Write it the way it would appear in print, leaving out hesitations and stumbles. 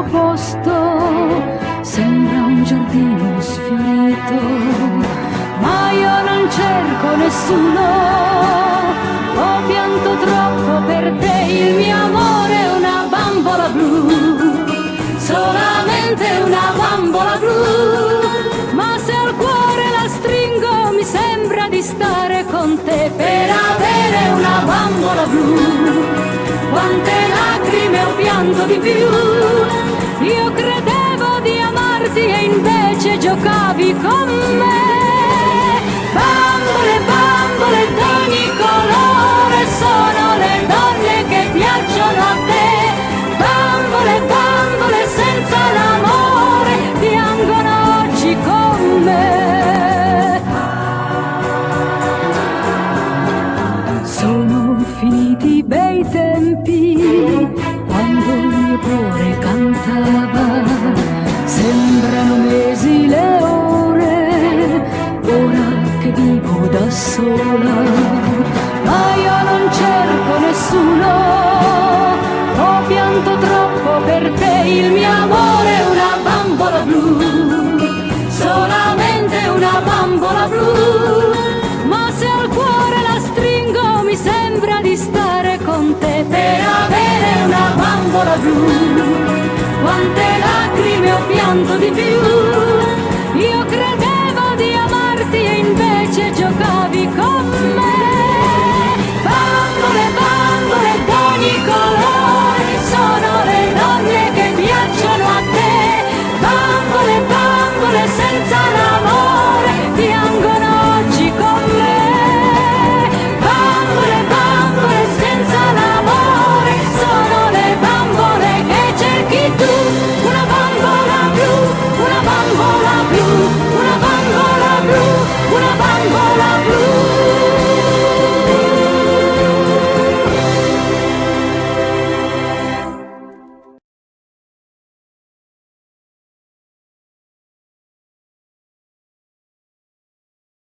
tuo posto sembra un giardino sfiorito, ma io non cerco nessuno, ho pianto troppo per te, il mio amore è una bambola blu, solamente una bambola blu, ma se al cuore la stringo mi sembra di stare con te, per avere una bambola blu, quante lacrime ho pianto di più, io credevo di amarti e invece giocavi con me. Bambole, bambole d'ogni colore sono le donne che piacciono a te, bambole, bambole senza l'amore piangono oggi con me. Sono finiti i bei tempi quando il mio cuore cantava, sembrano mesi le ore, ora che vivo da sola, ma io non cerco nessuno, ho pianto troppo per te, il mio amore è una bambola blu, solamente una bambola blu, ma se al cuore la stringo mi sembra di stare con te, per avere una bambola blu, quante lacrime ho pianto di più,